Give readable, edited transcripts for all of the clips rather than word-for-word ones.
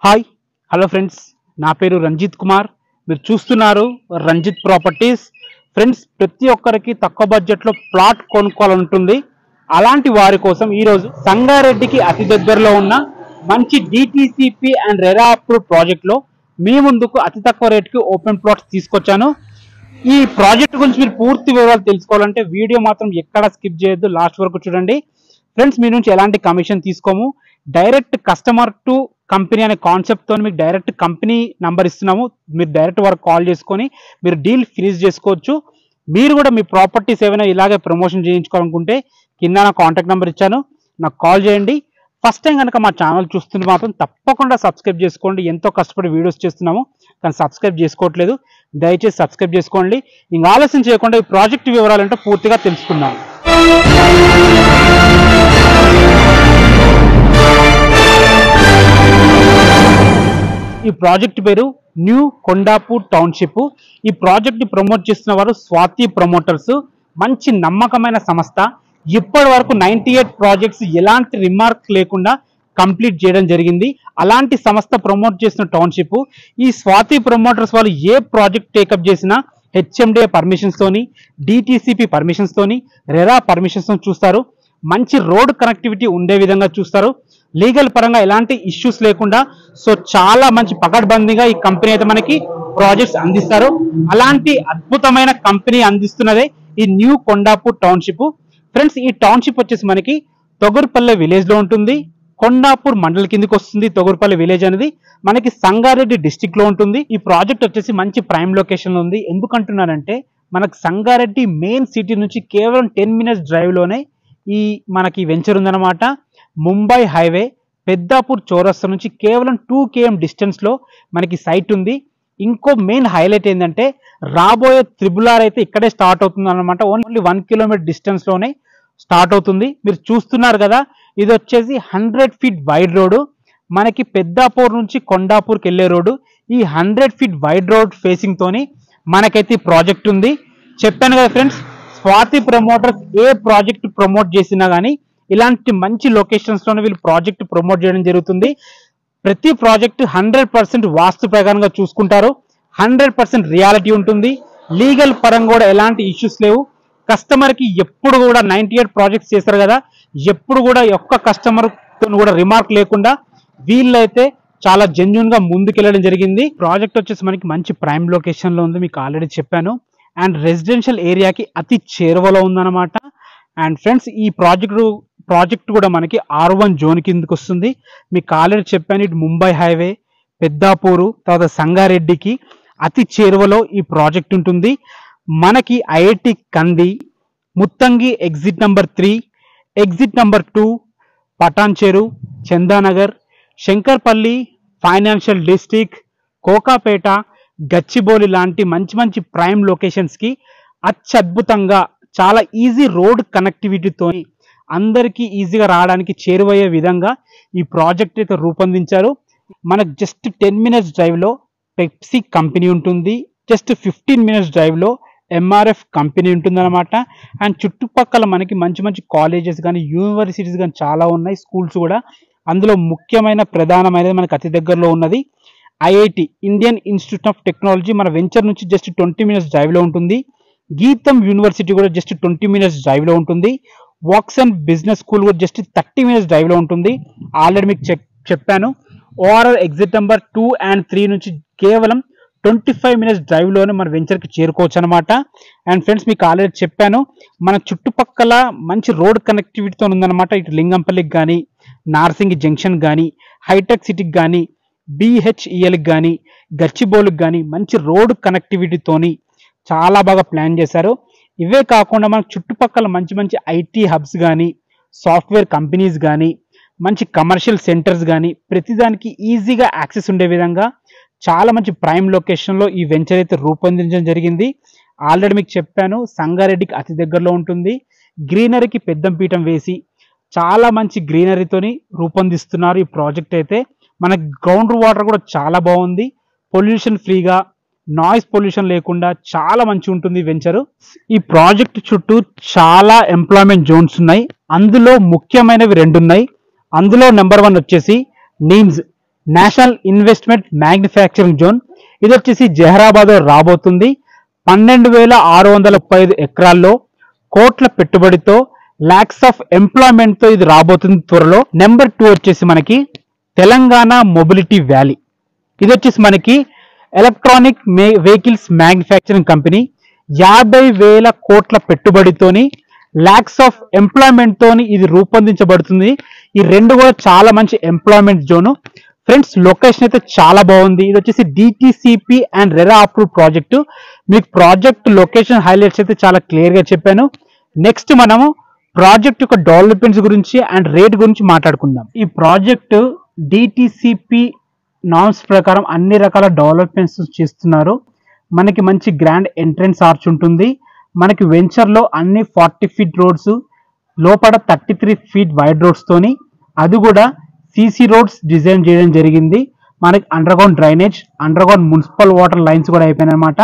Hi hello friends, నా పేరు రంజిత్ కుమార్. మీరు చూస్తున్నారు రంజిత్ ప్రాపర్టీస్. ఫ్రెండ్స్, ప్రతి ఒక్కరికి తక్కువ బడ్జెట్లో ప్లాట్ కొనుక్కోవాలంటుంది. అలాంటి వారి కోసం ఈరోజు సంగారెడ్డికి అతి దగ్గరలో ఉన్న మంచి డిటిసిపి అండ్ రెరా అప్రూవ్ ప్రాజెక్ట్లో మీ ముందుకు అతి తక్కువ రేట్కి ఓపెన్ ప్లాట్స్ తీసుకొచ్చాను. ఈ ప్రాజెక్ట్ గురించి మీరు పూర్తి వివరాలు తెలుసుకోవాలంటే వీడియో మాత్రం ఎక్కడ స్కిప్ చేయొద్దు, లాస్ట్ వరకు చూడండి. ఫ్రెండ్స్, మీ నుంచి ఎలాంటి కమిషన్ తీసుకోము, డైరెక్ట్ కస్టమర్ టు కంపెనీ అనే కాన్సెప్ట్తో మీకు డైరెక్ట్ కంపెనీ నంబర్ ఇస్తున్నాము. మీరు డైరెక్ట్ వారికి కాల్ చేసుకొని మీరు డీల్ ఫినిష్ చేసుకోవచ్చు. మీరు కూడా మీ ప్రాపర్టీస్ ఏమైనా ఇలాగే ప్రమోషన్ చేయించుకోవాలనుకుంటే కింద నా కాంటాక్ట్ నెంబర్ ఇచ్చాను, నాకు కాల్ చేయండి. ఫస్ట్ టైం కనుక మా ఛానల్ చూస్తుంటే మాత్రం తప్పకుండా సబ్స్క్రైబ్ చేసుకోండి. ఎంతో కష్టపడి వీడియోస్ చేస్తున్నాము, కానీ సబ్స్క్రైబ్ చేసుకోవట్లేదు. దయచేసి సబ్స్క్రైబ్ చేసుకోండి. ఇంకా ఆలస్యం చేయకుండా ఈ ప్రాజెక్ట్ వివరాలంటే పూర్తిగా తెలుసుకుందాం. ఈ ప్రాజెక్ట్ పేరు న్యూ కొండాపూర్ టౌన్షిప్. ఈ ప్రాజెక్ట్ ని ప్రమోట్ చేస్తున్న వారు స్వాతి ప్రమోటర్స్. మంచి నమ్మకమైన సంస్థ. ఇప్పటి వరకు 98 ప్రాజెక్ట్స్ ఎలాంటి రిమార్క్ లేకుండా కంప్లీట్ చేయడం జరిగింది. అలాంటి సంస్థ ప్రమోట్ చేసిన టౌన్షిప్. ఈ స్వాతి ప్రమోటర్స్ వాళ్ళు ఏ ప్రాజెక్ట్ టేకప్ చేసినా హెచ్ఎండిఏ పర్మిషన్స్ తోని, డిటిసిపి పర్మిషన్స్ తోని, రెరా పర్మిషన్స్ తో చూస్తారు. మంచి రోడ్ కనెక్టివిటీ ఉండే విధంగా చూస్తారు. లీగల్ పరంగా ఎలాంటి ఇష్యూస్ లేకుండా చాలా మంచి పకడ్బందీగా ఈ కంపెనీ అయితే మనకి ప్రాజెక్ట్స్ అందిస్తారు. అలాంటి అద్భుతమైన కంపెనీ అందిస్తున్నదే ఈ న్యూ కొండాపూర్ టౌన్షిప్. ఫ్రెండ్స్, ఈ టౌన్షిప్ వచ్చేసి మనకి తొగుర్పల్లె విలేజ్ లో ఉంటుంది. కొండాపూర్ మండల్ కిందకి వస్తుంది. తొగుర్పల్లె విలేజ్ అనేది మనకి సంగారెడ్డి డిస్టిక్ లో ఉంటుంది. ఈ ప్రాజెక్ట్ వచ్చేసి మంచి ప్రైమ్ లొకేషన్ లో ఉంది. ఎందుకంటున్నానంటే మనకి సంగారెడ్డి మెయిన్ సిటీ నుంచి కేవలం 10 minutes డ్రైవ్ లోనే ఈ మనకి వెంచర్ ఉందన్నమాట. ముంబై హైవే పెద్దాపూర్ చౌరస్తా నుంచి కేవలం 2 km డిస్టెన్స్ లో మనకి సైట్ ఉంది. ఇంకో మెయిన్ హైలైట్ ఏంటంటే రాబోయే త్రిబుల్ అయితే ఇక్కడే స్టార్ట్ అవుతుంది అనమాట. ఓన్లీ 1 kilometer డిస్టెన్స్ లోనే స్టార్ట్ అవుతుంది. మీరు చూస్తున్నారు కదా, ఇది వచ్చేసి 100 feet వైడ్ రోడ్డు. మనకి పెద్దాపూర్ నుంచి కొండాపూర్కి వెళ్ళే రోడ్డు. ఈ 100 feet వైడ్ రోడ్ ఫేసింగ్ తోని మనకైతే ప్రాజెక్ట్ ఉంది. చెప్పాను కదా ఫ్రెండ్స్, స్వాతి ప్రమోటర్స్ ఏ ప్రాజెక్ట్ ప్రమోట్ చేసినా కానీ ఇలాంటి మంచి లొకేషన్స్ లోనే వీళ్ళు ప్రాజెక్ట్ ప్రమోట్ చేయడం జరుగుతుంది. ప్రతి ప్రాజెక్ట్ 100% వాస్తు ప్రకారంగా చూసుకుంటారు. 100% రియాలిటీ ఉంటుంది. లీగల్ పరంగా కూడా ఎలాంటి ఇష్యూస్ లేవు. కస్టమర్ కి ఎప్పుడు కూడా 98 ప్రాజెక్ట్స్ చేస్తారు కదా, ఎప్పుడు కూడా ఒక్క కస్టమర్ తో కూడా రిమార్క్ లేకుండా వీళ్ళైతే చాలా జెన్యూన్ గా ముందుకెళ్ళడం జరిగింది. ప్రాజెక్ట్ వచ్చేసి మనకి మంచి ప్రైమ్ లొకేషన్ లో ఉంది, మీకు ఆల్రెడీ చెప్పాను. అండ్ రెసిడెన్షియల్ ఏరియాకి అతి చేరువలో ఉందన్నమాట. అండ్ ఫ్రెండ్స్, ఈ ప్రాజెక్ట్ కూడా మనకి R1 జోన్ కిందకి వస్తుంది. మీకు ఆల్రెడీ చెప్పాను, ఇటు ముంబై హైవే, పెద్దాపూరు, తర్వాత సంగారెడ్డికి అతి చేరువలో ఈ ప్రాజెక్ట్ ఉంటుంది. మనకి IIT Kandi, Muthangi exit number 3, exit number 2, Patancheru, Chandanagar, Shankarpalli, financial district, Kokapet, Gachibowli లాంటి మంచి మంచి ప్రైమ్ లొకేషన్స్కి అత్యద్భుతంగా చాలా ఈజీ రోడ్ కనెక్టివిటీతో అందరికీ ఈజీగా రావడానికి చేరువయ్యే విధంగా ఈ ప్రాజెక్ట్ అయితే రూపొందించారు. మనకు జస్ట్ 10 minutes డ్రైవ్లో పెప్సీ కంపెనీ ఉంటుంది. జస్ట్ 15 minutes డ్రైవ్లో ఎంఆర్ఎఫ్ కంపెనీ ఉంటుందన్నమాట. అండ్ చుట్టుపక్కల మనకి మంచి మంచి కాలేజెస్ కానీ యూనివర్సిటీస్ కానీ చాలా ఉన్నాయి, స్కూల్స్ కూడా. అందులో ముఖ్యమైన ప్రధానమైనది మనకి అతి దగ్గరలో ఉన్నది IIT, Indian institute of technology. మన వెంచర్ నుంచి జస్ట్ 20 minutes డ్రైవ్లో ఉంటుంది. గీతం యూనివర్సిటీ కూడా జస్ట్ 20 minutes డ్రైవ్లో ఉంటుంది. వర్క్స్ అండ్ బిజినెస్ స్కూల్ కూడా జస్ట్ 30 minutes డ్రైవ్లో ఉంటుంది. ఆల్రెడీ మీకు చెప్పాను. ఓఆర్ఆర్ ఎగ్జిట్ నెంబర్ 2 and 3 నుంచి కేవలం 25 minutes డ్రైవ్లోనే మన వెంచర్కి చేరుకోవచ్చు అనమాట. అండ్ ఫ్రెండ్స్, మీకు ఆల్రెడీ చెప్పాను, మన చుట్టుపక్కల మంచి రోడ్ కనెక్టివిటీతో ఉందన్నమాట. ఇటు లింగంపల్లికి కానీ, నార్సింగి జంక్షన్ కానీ, హైటెక్ సిటీకి కానీ, బిహెచ్ఈఎల్కి కానీ, గచ్చిబౌలికి కానీ మంచి రోడ్ కనెక్టివిటీతోని చాలా బాగా ప్లాన్ చేశారు. ఇవే కాకుండా మనకు చుట్టుపక్కల మంచి మంచి ఐటీ హబ్స్ కానీ, సాఫ్ట్వేర్ కంపెనీస్ కానీ, మంచి కమర్షియల్ సెంటర్స్ కానీ ప్రతిదానికి ఈజీగా యాక్సెస్ ఉండే విధంగా చాలా మంచి ప్రైమ్ లొకేషన్లో ఈ వెంచర్ అయితే రూపొందించడం జరిగింది. ఆల్రెడీ మీకు చెప్పాను, సంగారెడ్డికి అతి దగ్గరలో ఉంటుంది. గ్రీనరీకి పెద్దంపీఠం వేసి చాలా మంచి గ్రీనరీతోని రూపొందిస్తున్నారు ఈ ప్రాజెక్ట్ అయితే. మనకి గ్రౌండ్ వాటర్ కూడా చాలా బాగుంది. పొల్యూషన్ ఫ్రీగా, నాయిస్ పొల్యూషన్ లేకుండా చాలా మంచి ఉంటుంది వెంచరు. ఈ ప్రాజెక్ట్ చుట్టూ చాలా ఎంప్లాయ్మెంట్ జోన్స్ ఉన్నాయి. అందులో ముఖ్యమైనవి 2 ఉన్నాయి. అందులో నెంబర్ 1 వచ్చేసి NIMS. National investment manufacturing zone. ఇది వచ్చేసి జహరాబాద్ లో రాబోతుంది. 12,635 ఎకరాల్లో కోట్ల పెట్టుబడితో లాక్స్ ఆఫ్ ఎంప్లాయ్మెంట్ తో ఇది రాబోతుంది త్వరలో. నెంబర్ 2 వచ్చేసి మనకి తెలంగాణ మొబిలిటీ వ్యాలీ. ఇది వచ్చేసి మనకి ఎలక్ట్రానిక్ వెహికల్స్ మ్యానుఫ్యాక్చరింగ్ కంపెనీ. 50,000 కోట్ల పెట్టుబడితోని లాక్స్ ఆఫ్ ఎంప్లాయ్మెంట్ తోని ఇది రూపొందించబడుతుంది. ఈ రెండు కూడా చాలా మంచి ఎంప్లాయ్మెంట్ జోను. ఫ్రెండ్స్ లొకేషన్ అయితే చాలా బాగుంది. ఇది వచ్చేసి DTCP and RERA approve project. మీకు ప్రాజెక్ట్ లొకేషన్ హైలైట్స్ అయితే చాలా క్లియర్ గా చెప్పాను. నెక్స్ట్ మనము ప్రాజెక్ట్ యొక్క డెవలప్మెంట్స్ గురించి అండ్ రేట్ గురించి మాట్లాడుకుందాం. ఈ ప్రాజెక్టు డిటిసిపి నామ్స్ ప్రకారం అన్ని రకాల డెవలప్మెంట్స్ చేస్తున్నారు. మనకి మంచి గ్రాండ్ ఎంట్రన్స్ ఆర్చ్ ఉంటుంది. మనకి వెంచర్ లో అన్ని 40 ఫీట్ రోడ్స్, లోపల 33 ఫీట్ వైడ్ రోడ్స్ తోని, అది కూడా సిసి రోడ్స్ డిజైన్ చేయడం జరిగింది. మనకి under ground drainage, under ground municipal water lines కూడా అయిపోయినాయి అనమాట.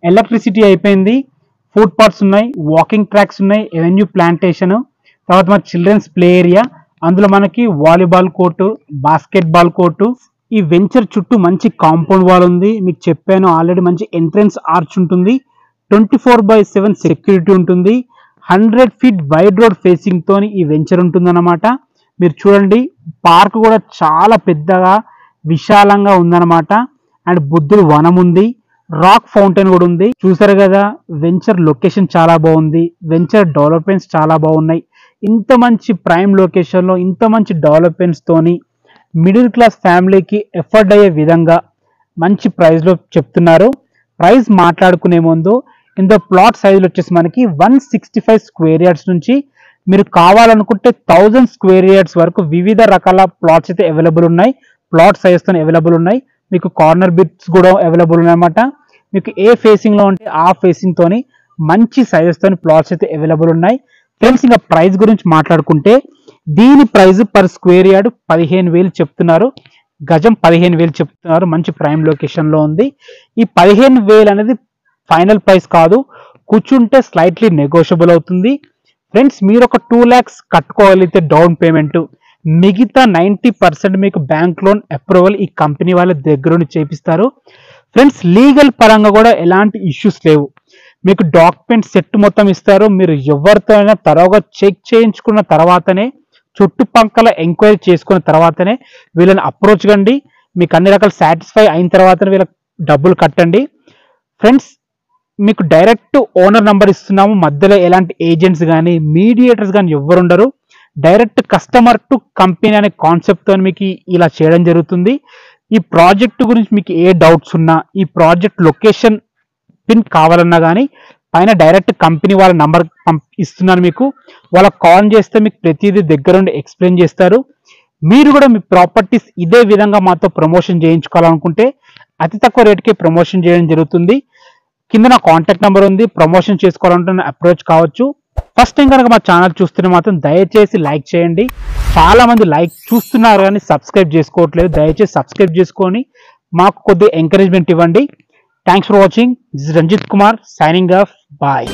ఎలక్ట్రిసిటీ అయిపోయింది. ఫుడ్ పాత్స్ ఉన్నాయి, వాకింగ్ ట్రాక్స్ ఉన్నాయి, ఎవెన్యూ ప్లాంటేషన్, తర్వాత మన చిల్డ్రన్స్ ప్లే ఏరియా, అందులో మనకి volleyball court, basket ball court. ఈ వెంచర్ చుట్టూ మంచి కాంపౌండ్ వాల్ ఉంది. మీకు చెప్పాను ఆల్రెడీ. మంచి ఎంట్రన్స్ ఆర్చ్ ఉంటుంది. 24/7 సెక్యూరిటీ ఉంటుంది. 100 ఫీట్ వైడ్ రోడ్ ఫేసింగ్ తోని ఈ వెంచర్ ఉంటుంది అన్నమాట. మీరు చూడండి, పార్క్ కూడా చాలా పెద్దగా విశాలంగా ఉందన్నమాట. అండ్ బుద్ధుడు వనం ఉంది, రాక్ ఫౌంటైన్ కూడా ఉంది. చూసారు కదా, వెంచర్ లొకేషన్ చాలా బాగుంది. వెంచర్ డెవలప్మెంట్స్ చాలా బాగున్నాయి. ఇంత మంచి ప్రైమ్ లొకేషన్ లో ఇంత మంచి డెవలప్మెంట్స్ తోని మిడిల్ క్లాస్ ఫ్యామిలీకి ఎఫర్డ్ అయ్యే విధంగా మంచి ప్రైస్ లో చెప్తున్నారు. ప్రైస్ మాట్లాడుకునే ముందు ఇందులో ప్లాట్ సైజులు వచ్చేసి మనకి 165 స్క్వేర్ యార్డ్స్ నుంచి మీరు కావాలనుకుంటే 1000 స్క్వేర్ యార్డ్స్ వరకు వివిధ రకాల ప్లాట్స్ అయితే అవైలబుల్ ఉన్నాయి. ప్లాట్ సైజ్ తో అవైలబుల్ ఉన్నాయి. మీకు కార్నర్ బిట్స్ కూడా అవైలబుల్ ఉన్నాయన్నమాట. మీకు ఏ ఫేసింగ్ లో ఉంటే ఆ ఫేసింగ్ తోని మంచి సైజెస్ తోని ప్లాట్స్ అయితే అవైలబుల్ ఉన్నాయి. ఫ్రెండ్స్ ఇంకా ప్రైస్ గురించి మాట్లాడుకుంటే దీని ప్రైస్ పర్ స్క్వేర్ యార్డ్ 15,000 చెప్తున్నారు. గజం 15,000 చెప్తున్నారు. మంచి ప్రైమ్ లొకేషన్ లో ఉంది. ఈ 15,000 అనేది ఫైనల్ ప్రైస్ కాదు, కూర్చుంటే స్లైట్లీ నెగోషియబుల్ అవుతుంది. ఫ్రెండ్స్ మీరు ఒక 2 lakhs కట్టుకోగలిగితే డౌన్ పేమెంట్, మిగతా 90% మీకు బ్యాంక్ లోన్ అప్రూవల్ ఈ కంపెనీ వాళ్ళ దగ్గర నుండి చేపిస్తారు. ఫ్రెండ్స్ లీగల్ పరంగా కూడా ఎలాంటి ఇష్యూస్ లేవు. మీకు డాక్యుమెంట్ సెట్ మొత్తం ఇస్తారు. మీరు ఎవరితో అయినా తరోగా చెక్ చేయించుకున్న తర్వాతనే, చుట్టుపక్కల ఎంక్వైరీ చేసుకున్న తర్వాతనే వీళ్ళని అప్రోచ్ కండి. మీకు అన్ని రకాల సాటిస్ఫై అయిన తర్వాతనే వీళ్ళకి డబ్బులు కట్టండి. ఫ్రెండ్స్ మీకు డైరెక్ట్ ఓనర్ నంబర్ ఇస్తున్నాము. మధ్యలో ఎలాంటి ఏజెంట్స్ కానీ మీడియేటర్స్ కానీ ఎవరు ఉండరు. డైరెక్ట్ కస్టమర్ టు కంపెనీ అనే కాన్సెప్ట్తో మీకు ఇలా చేయడం జరుగుతుంది. ఈ ప్రాజెక్ట్ గురించి మీకు ఏ డౌట్స్ ఉన్నా, ఈ ప్రాజెక్ట్ లొకేషన్ పిన్ కావాలన్నా కానీ పైన డైరెక్ట్ కంపెనీ వాళ్ళ నంబర్ ఇస్తున్నాను. మీకు వాళ్ళకి కాల్ చేస్తే మీకు ప్రతిదీ దగ్గరుండి ఎక్స్ప్లెయిన్ చేస్తారు. మీరు కూడా మీ ప్రాపర్టీస్ ఇదే విధంగా మాతో ప్రమోషన్ చేయించుకోవాలనుకుంటే అతి తక్కువ రేటుకే ప్రమోషన్ చేయడం జరుగుతుంది. కింద నా కాంటాక్ట్ నెంబర్ ఉంది. ప్రమోషన్ చేసుకోవాలంటే అప్రోచ్ కావచ్చు. ఫస్ట్ టైం కనుక మా ఛానల్ చూస్తుంటే మాత్రం దయచేసి లైక్ చేయండి. చాలా మంది లైక్ చూస్తున్నారు కానీ సబ్స్క్రైబ్ చేసుకోవట్లేదు. దయచేసి సబ్స్క్రైబ్ చేసుకొని మాకు కొద్దిగా ఎంకరేజ్మెంట్ ఇవ్వండి. Thanks for watching. This is Ranjith Kumar signing off. Bye.